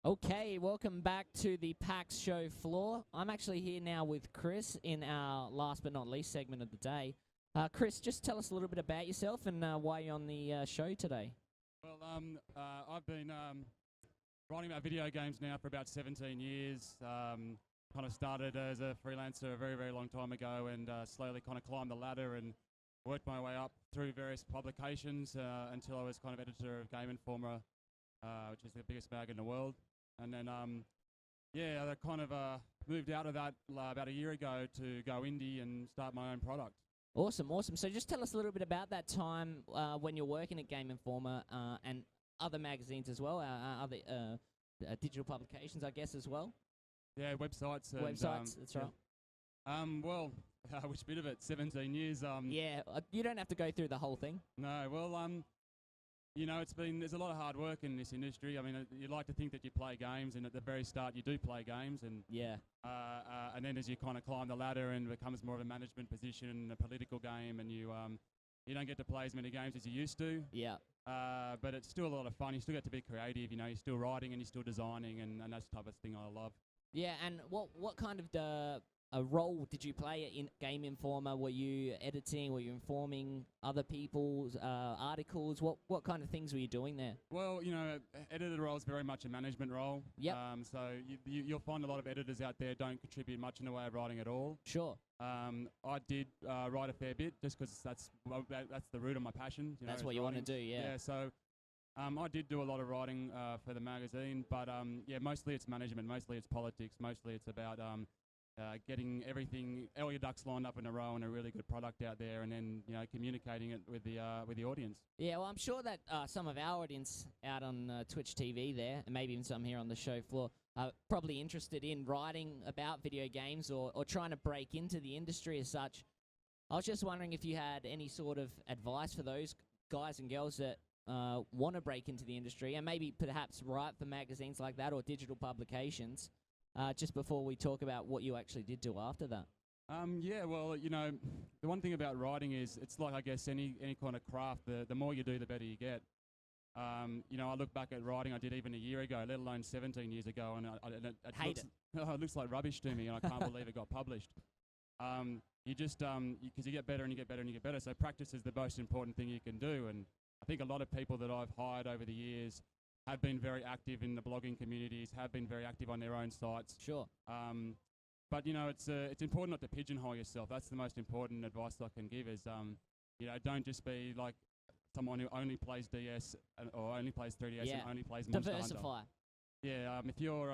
Okay, welcome back to the PAX show floor. I'm actually here now with Chris in our last but not least segment of the day. Chris, just tell us a little bit about yourself and why you're on the show today. Well, I've been writing about video games now for about 17 years. Kind of started as a freelancer a very, very long time ago and slowly kind of climbed the ladder and worked my way up through various publications until I was kind of editor of Game Informer, which is the biggest mag in the world. And then, I kind of moved out of that about a year ago to go indie and start my own product. Awesome, awesome. So just tell us a little bit about that time when you're working at Game Informer and other magazines as well, other digital publications, I guess, as well. Yeah, websites. And, websites, that's right. Well, which bit of it? 17 years. Yeah, you don't have to go through the whole thing. No, well, there's a lot of hard work in this industry. I mean, you like to think that you play games, and at the very start you do play games, and yeah, and then as you kind of climb the ladder and it becomes more of a management position, a political game, and you don't get to play as many games as you used to. Yeah. But it's still a lot of fun. You still get to be creative. You're still writing and you're still designing, and that's the type of thing I love. Yeah, and what kind of a role did you play in Game Informer? Were you editing? Were you informing other people's articles? What kind of things were you doing there? Well, editor role is very much a management role. Yep. So you'll find a lot of editors out there don't contribute much in the way of writing at all. Sure. I did write a fair bit just because that's the root of my passion. That's what you want to do, yeah. Yeah, so I did do a lot of writing for the magazine, but mostly it's management, mostly it's politics, mostly it's about getting all your ducks lined up in a row and a really good product out there, and then communicating it with the audience. Yeah, well, I'm sure that some of our audience out on Twitch TV there, and maybe even some here on the show floor, are probably interested in writing about video games or trying to break into the industry as such. I was just wondering if you had any sort of advice for those guys and girls that want to break into the industry and maybe perhaps write for magazines like that or digital publications. Just before we talk about what you actually did do after that. Well, the one thing about writing is it's like, I guess, any kind of craft, the more you do, the better you get. I look back at writing I did even a year ago, let alone 17 years ago, and it looks like rubbish to me, and I can't believe it got published. Because you get better and you get better and you get better, so practice is the most important thing you can do, and I think a lot of people that I've hired over the years have been very active in the blogging communities, have been very active on their own sites. Sure. But it's important not to pigeonhole yourself. That's the most important advice I can give is, don't just be like someone who only plays DS or only plays 3DS and only plays Monster Hunter. Diversify. Yeah, if you're,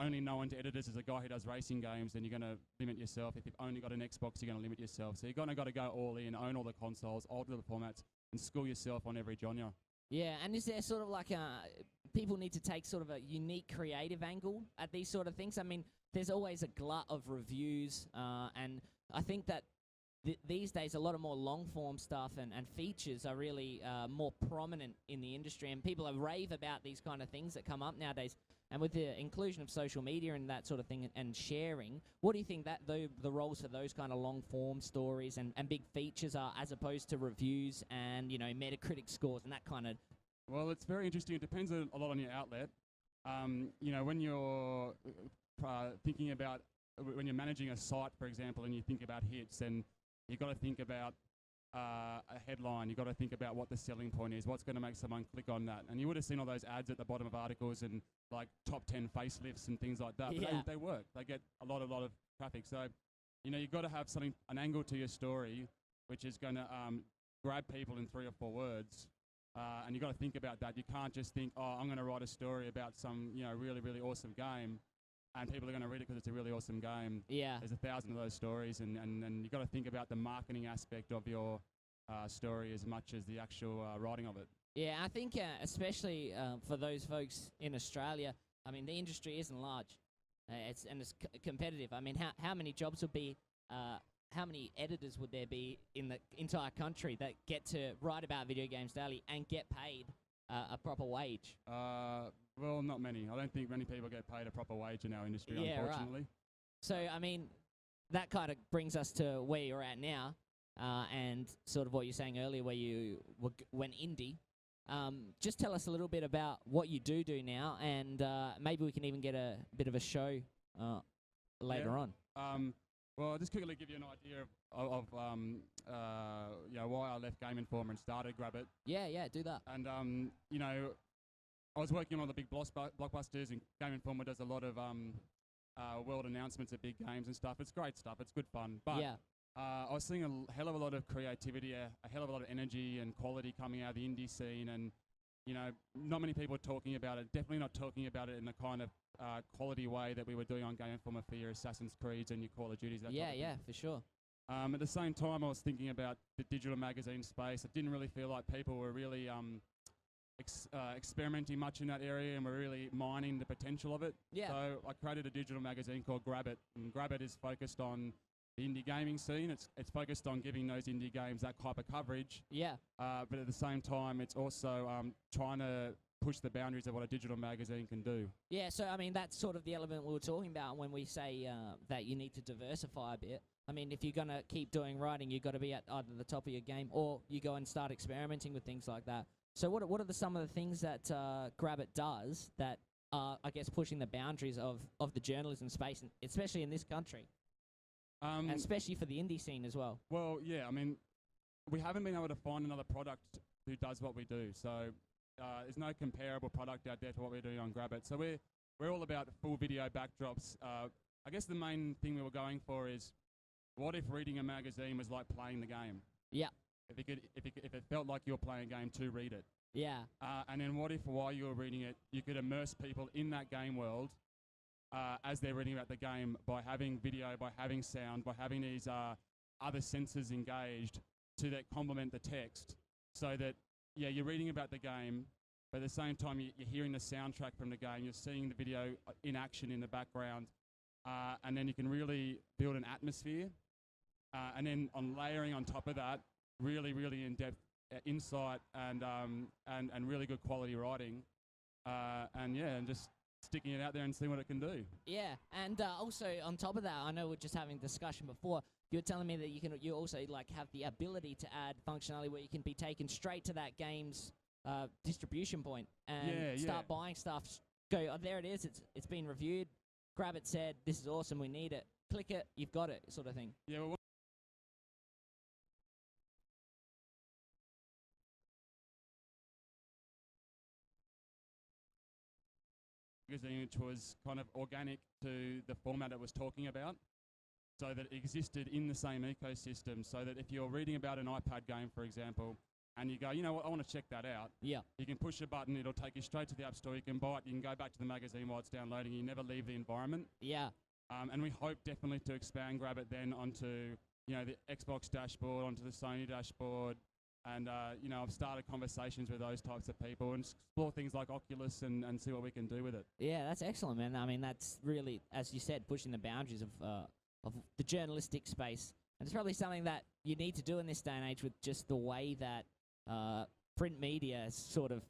only known to editors as a guy who does racing games, then you're going to limit yourself. If you've only got an Xbox, you're going to limit yourself. So you're going to go all in, own all the consoles, alter the formats, and school yourself on every genre. Yeah, and is there sort of like people need to take sort of a unique creative angle at these sort of things? I mean, there's always a glut of reviews, and I think that these days a lot of more long-form stuff and features are really more prominent in the industry, and people rave about these kind of things that come up nowadays. And with the inclusion of social media and that sort of thing and sharing, what do you think that the roles for those kind of long-form stories and big features are as opposed to reviews and, Metacritic scores and that kind of... Well, it's very interesting. It depends a lot on your outlet. When you're thinking about... When you're managing a site, for example, and you think about hits, and you've got to think about a headline, you've got to think about what the selling point is, what's going to make someone click on that. And you would have seen all those ads at the bottom of articles and like top 10 facelifts and things like that. Yeah. But they work. They get a lot of traffic. So, you've got to have an angle to your story which is going to grab people in 3 or 4 words. And you've got to think about that. You can't just think, I'm going to write a story about some, really, really awesome game, and people are going to read it because it's a really awesome game. Yeah. There's 1,000 of those stories, and you've got to think about the marketing aspect of your story as much as the actual writing of it. Yeah, I think especially for those folks in Australia, I mean, the industry isn't large. It's competitive. I mean, how many jobs would be, how many editors would there be in the entire country that get to write about video games daily and get paid a proper wage? Well, not many. I don't think many people get paid a proper wage in our industry, unfortunately. Right. So, I mean, that kind of brings us to where you're at now, and sort of what you're saying earlier, where you went indie. Just tell us a little bit about what you do now, and maybe we can even get a bit of a show later Yeah. on. Well, I'll just quickly give you an idea of why I left Game Informer and started Grabbit. Yeah, do that. And I was working on all the big blockbusters, and Game Informer does a lot of world announcements at big games and stuff. It's great stuff. It's good fun. But Yeah, I was seeing a hell of a lot of creativity, a hell of a lot of energy and quality coming out of the indie scene, and not many people are talking about it. Definitely not talking about it in the kind of quality way that we were doing on Game Informer for your Assassin's Creeds and your Call of Duties. That type of thing. yeah, for sure. At the same time, I was thinking about the digital magazine space. I didn't really feel like people were really experimenting much in that area, and we're really mining the potential of it. Yeah. So I created a digital magazine called Grabbit, and Grabbit is focused on the indie gaming scene. It's focused on giving those indie games that type of coverage, Yeah, but at the same time, it's also trying to push the boundaries of what a digital magazine can do. yeah. So I mean, that's sort of the element we were talking about when we say that you need to diversify a bit. I mean, if you're gonna keep doing writing, you've got to be at either the top of your game, or you go and start experimenting with things like that. So what are some of the things that Grabbit does that are, I guess, pushing the boundaries of the journalism space, and especially in this country, and especially for the indie scene as well? Well, yeah, I mean, we haven't been able to find another product who does what we do. So there's no comparable product out there to what we're doing on Grabbit. So we're all about full video backdrops. I guess the main thing we were going for is, what if reading a magazine was like playing the game? Yeah, If it felt like you're playing a game to read it. yeah, And then what if while you were reading it, you could immerse people in that game world as they're reading about the game by having video, by having sound, by having these other senses engaged that complement the text, so that, yeah, you're reading about the game, but at the same time you're hearing the soundtrack from the game, you're seeing the video in action in the background, and then you can really build an atmosphere. And then on layering on top of that, really, really in-depth insight and really good quality writing, and just sticking it out there and seeing what it can do. yeah. And also on top of that, I know we're just having a discussion before. You were telling me that you also like have the ability to add functionality where you can be taken straight to that game's distribution point and start buying stuff. Go, oh, there it is. It's been reviewed. Grab it, said this is awesome. We need it. Click it. You've got it. Sort of thing. Yeah, well, magazine which was kind of organic to the format it was talking about, so that it existed in the same ecosystem, so that if you're reading about an iPad game, for example, and you go, you know what, I want to check that out, Yeah. you can push a button, it'll take you straight to the App Store, you can buy it, you can go back to the magazine while it's downloading, you never leave the environment. Yeah. And we hope definitely to expand Grabbit then onto, the Xbox dashboard, onto the Sony dashboard, and, I've started conversations with those types of people and explore things like Oculus and see what we can do with it. Yeah, that's excellent, man. I mean, that's really, as you said, pushing the boundaries of the journalistic space. And it's probably something that you need to do in this day and age with just the way that print media has sort of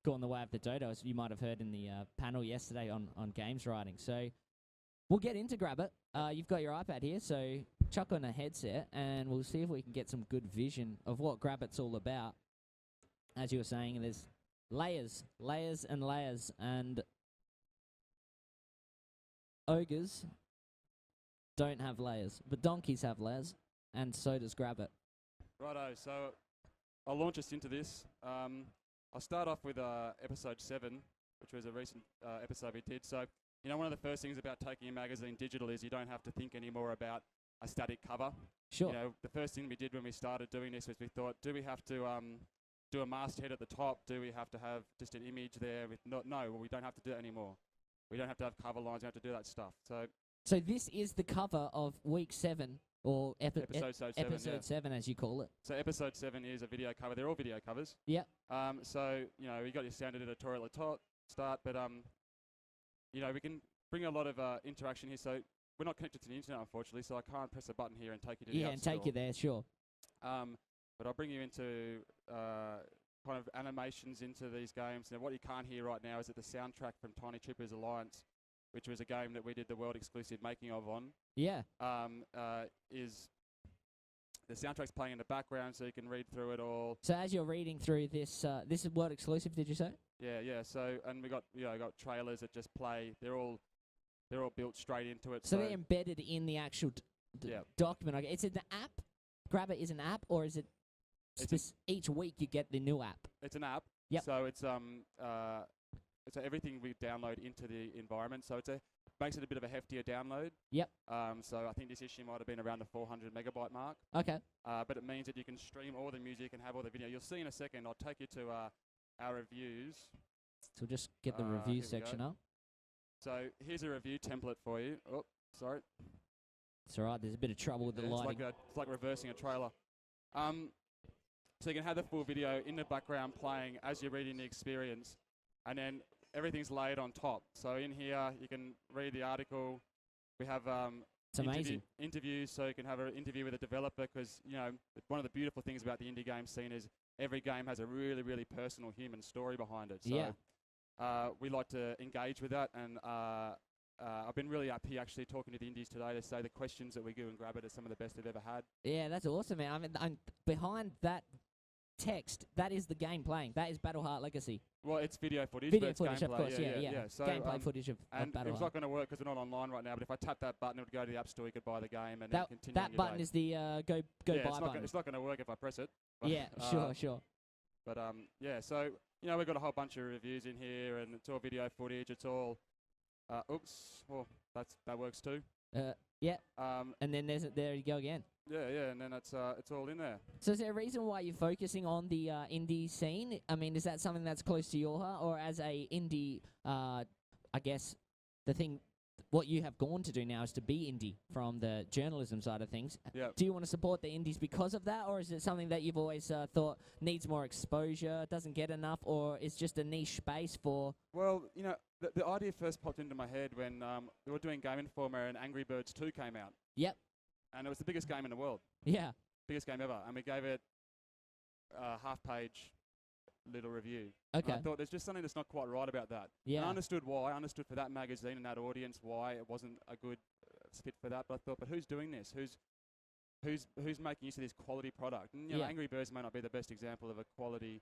gone the way of the dodo, as you might have heard in the panel yesterday on games writing. So we'll get into Grabbit. You've got your iPad here, so chuck on a headset and we'll see if we can get some good vision of what Grabbit's all about. As you were saying, there's layers and layers, and ogres don't have layers, but donkeys have layers, and so does Grabbit. Righto, so I'll launch us into this. I'll start off with episode 7, which was a recent episode we did. So, one of the first things about taking a magazine digital is you don't have to think anymore about a static cover. Sure. The first thing we did when we started doing this was we thought, do we have to do a masthead at the top? Do we have to have just an image there? No, well, we don't have to do it anymore. We don't have to have cover lines. We don't have to do that stuff. So this is the cover of week 7, or episode 7, as you call it. So episode 7 is a video cover. They're all video covers. Yeah. So, we got your standard editorial at top start, but, we can bring a lot of interaction here. So we're not connected to the internet, unfortunately, so I can't press a button here and take you to the Yeah, App and Store. take you there, sure. But I'll bring you into kind of animations into these games. Now, what you can't hear right now is that the soundtrack from Tiny Troopers Alliance, which was a game that we did the world exclusive making of on, Yeah. is The soundtrack's playing in the background, so you can read through it all. So as you're reading through this, this is World exclusive, did you say? Yeah. So, and we got got trailers that just play. They're all built straight into it. So they're embedded in the actual document. Okay. Is it an app? Grabber is an app, or is it each week you get the new app? It's an app. Yep. So it's everything we download into the environment. So makes it a bit of a heftier download. Yep. So I think this issue might have been around the 400 megabyte mark. Okay. But it means that you can stream all the music and have all the video. You'll see in a second. I'll take you to our reviews. So we'll just get the review section up. So here's a review template for you. Oh, sorry. It's all right. There's a bit of trouble with the lighting. It's like reversing a trailer. So you can have the full video in the background playing as you're reading the experience, and then everything's laid on top. So in here you can read the article. We have it's amazing. Interviews, so you can have an interview with a developer, because one of the beautiful things about the indie game scene is every game has a really, really personal human story behind it. So we like to engage with that, and I've been really happy actually talking to the indies today to say the questions that we do in Grab It are some of the best they've ever had. Yeah, that's awesome, man. I mean, behind that text, that is the game playing. That is Battleheart Legacy. Well, it's video footage. Video but footage, it's of course, yeah. So, gameplay footage of Battleheart. It's not going to work because we're not online right now, but if I tap that button, it would go to the App Store, you could buy the game and then continue That your button day. is the go buy button. It's not going to work if I press it. But Yeah, sure. But so we've got a whole bunch of reviews in here, and it's all video footage. It's all, that works too. Yeah. And then there you go again. Yeah, and then it's all in there. So is there a reason why you're focusing on the indie scene? I mean, is that something that's close to your heart, or as a indie, I guess what you have gone to do now is to be indie from the journalism side of things. Yeah. Do you want to support the indies because of that, or is it something that you've always thought needs more exposure, doesn't get enough, or is just a niche space for? Well, the idea first popped into my head when we were doing Game Informer and Angry Birds 2 came out. Yep. And it was the biggest game in the world. Yeah. Biggest game ever. And we gave it a half-page little review. Okay. And I thought there's just something that's not quite right about that. Yeah. And I understood why. I understood for that magazine and that audience why it wasn't a good fit for that. But I thought, who's doing this? Who's making use of this quality product? And Angry Birds may not be the best example of a quality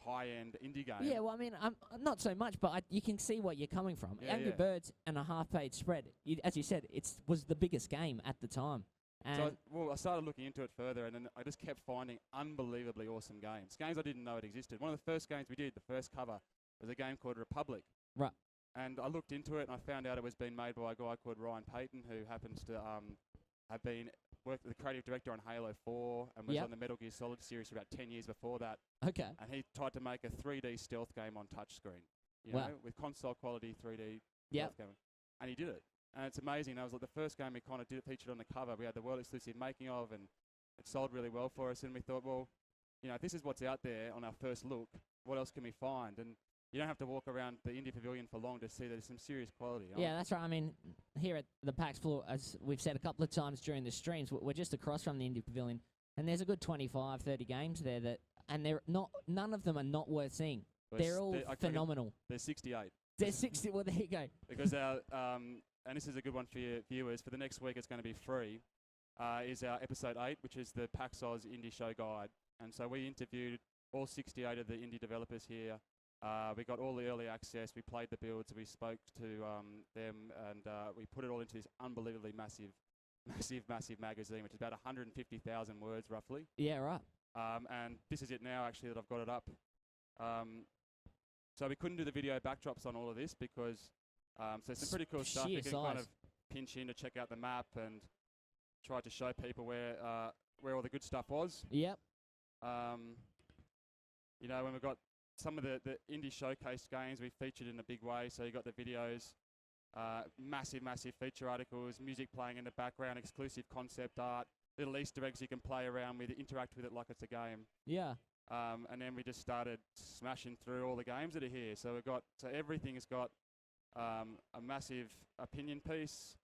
high-end indie game. Yeah, well, I mean, not so much, but you can see what you're coming from. Angry Birds and a half-page spread, as you said, was the biggest game at the time. And I started looking into it further, and then I just kept finding unbelievably awesome games I didn't know it existed. One of the first games we did, the first cover, was a game called Republic. Right. And I looked into it, and I found out it was being made by a guy called Ryan Payton, who happens to have worked as the creative director on Halo 4 and was on the Metal Gear Solid series for about 10 years before that. Okay. And he tried to make a 3D stealth game on touchscreen, with console quality 3D stealth game. And he did it. And it's amazing. That was like the first game we kind of featured on the cover. We had the world exclusive making of, and it sold really well for us. And we thought, well, if this is what's out there on our first look, what else can we find? And you don't have to walk around the Indie Pavilion for long to see that there's some serious quality. Yeah, that's right. I mean, here at the PAX floor, as we've said a couple of times during the streams, we're just across from the Indie Pavilion, and there's a good 25, 30 games there and none of them are not worth seeing. They're all phenomenal. There's 68. There's 60. Well, there you go. Because our and this is a good one for your viewers. For the next week, it's going to be free. Is our episode 8, which is the PAX Oz Indie Show Guide. And so we interviewed all 68 of the indie developers here. We got all the early access. We played the builds. We spoke to them, and we put it all into this unbelievably massive magazine, which is about 150,000 words roughly. Yeah, right. And this is it now, actually, that I've got it up. So we couldn't do the video backdrops on all of this because so some pretty cool stuff. You can kind of pinch in to check out the map and try to show people where all the good stuff was. Yep. When we've got some of the indie showcase games, we featured in a big way. So you got the videos, massive feature articles, music playing in the background, exclusive concept art, little Easter eggs you can play around with, interact with it like it's a game. Yeah. And then we just started smashing through all the games that are here. So everything has got a massive opinion piece,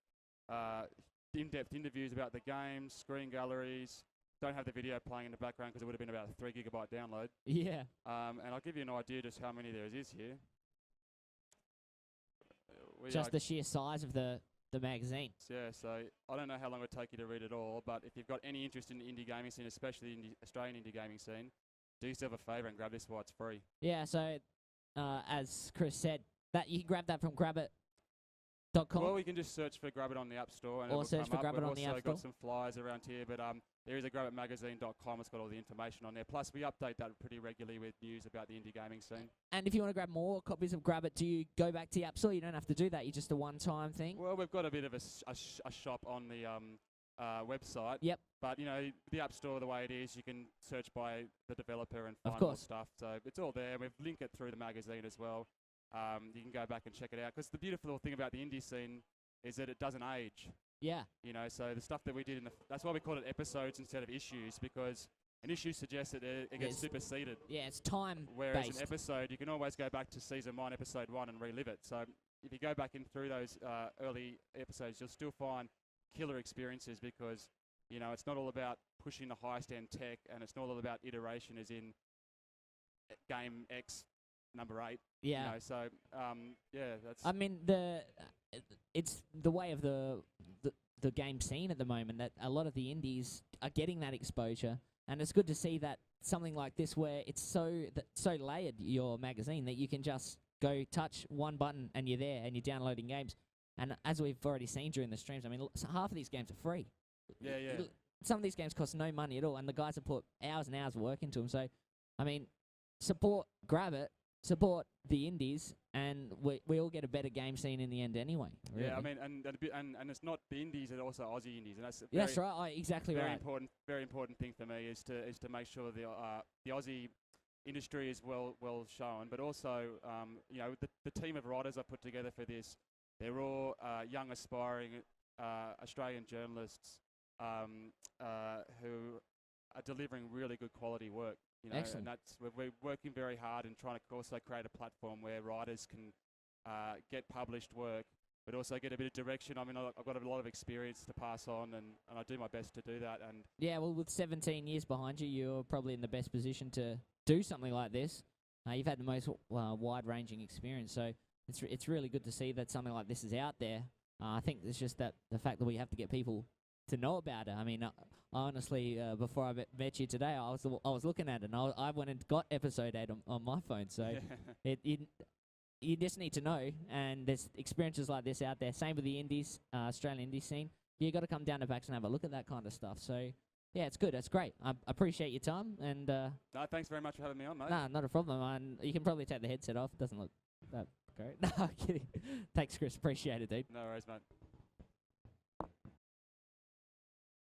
in-depth interviews about the games, screen galleries. Don't have the video playing in the background because it would have been about a 3 gigabyte download. Yeah. And I'll give you an idea just how many there is here. Just the sheer size of the the magazine. Yeah, so I don't know how long it would take you to read it all, but if you've got any interest in the indie gaming scene, especially in the Australian indie gaming scene, do yourself a favour and grab this while it's free. Yeah, so as Chris said, that you can grab that from Grabbit.com. Well, you can just search for Grab It on the App Store. And Or it'll search come for up. Grab It We've on the also App Store. got some flyers around here, but there is a grabitmagazine.com. It's got all the information on there. Plus, we update that pretty regularly with news about the indie gaming scene. And if you want to grab more copies of Grab It, do you go back to the App Store? You don't have to do that. You're just a one-time thing. Well, we've got a bit of a shop on the website. Yep. But, you know, the App Store, the way it is, you can search by the developer and Of find more course. stuff. So it's all there. We've linked it through the magazine as well. You can go back and check it out. Because the beautiful thing about the indie scene is that it doesn't age. Yeah. You know, so the stuff that we did that's why we call it episodes instead of issues, because an issue suggests that it gets Yes. superseded. Yeah, it's time Whereas based. an episode, you can always go back to season 1, episode 1 and relive it. So if you go back in through those early episodes, you'll still find killer experiences because, you know, it's not all about pushing the highest end tech and it's not all about iteration as in game X number 8. Yeah. You know, so, yeah, that's... I mean, it's the way of the game scene at the moment that a lot of the indies are getting that exposure, and it's good to see that something like this where it's so layered, your magazine, that you can just go touch one button and you're there and you're downloading games. And as we've already seen during the streams, I mean, half of these games are free. Yeah, yeah. Some of these games cost no money at all, and the guys have put hours and hours of work into them. So, I mean, grab it, support the indies, and we all get a better game scene in the end anyway. Really. Yeah, I mean, and it's not the indies; it's also Aussie indies, and that's Yeah, that's right. Exactly very right. very important thing for me is to make sure the Aussie industry is well shown, but also you know, the team of writers I put together for this, they're all young aspiring Australian journalists who are delivering really good quality work. You know, Excellent. and we're working very hard and trying to also create a platform where writers can get published work, but also get a bit of direction. I mean, I've got a lot of experience to pass on, and I do my best to do that. And Yeah, well, with 17 years behind you, you're probably in the best position to do something like this. You've had the most wide-ranging experience, so it's really good to see that something like this is out there. I think it's just that the fact that we have to get people to know about it. I mean, honestly, before I met you today, I was looking at it, and I went and got episode 8 on my phone. So you just need to know, and there's experiences like this out there. Same with the indies, Australian indie scene. You got to come down to PAX and have a look at that kind of stuff. So yeah, it's good. It's great. I appreciate your time, and no, thanks very much for having me on, mate. nah, not a problem. And you can probably take the headset off. It doesn't look that great. No, I'm kidding. Thanks, Chris. Appreciate it, dude. No worries, mate.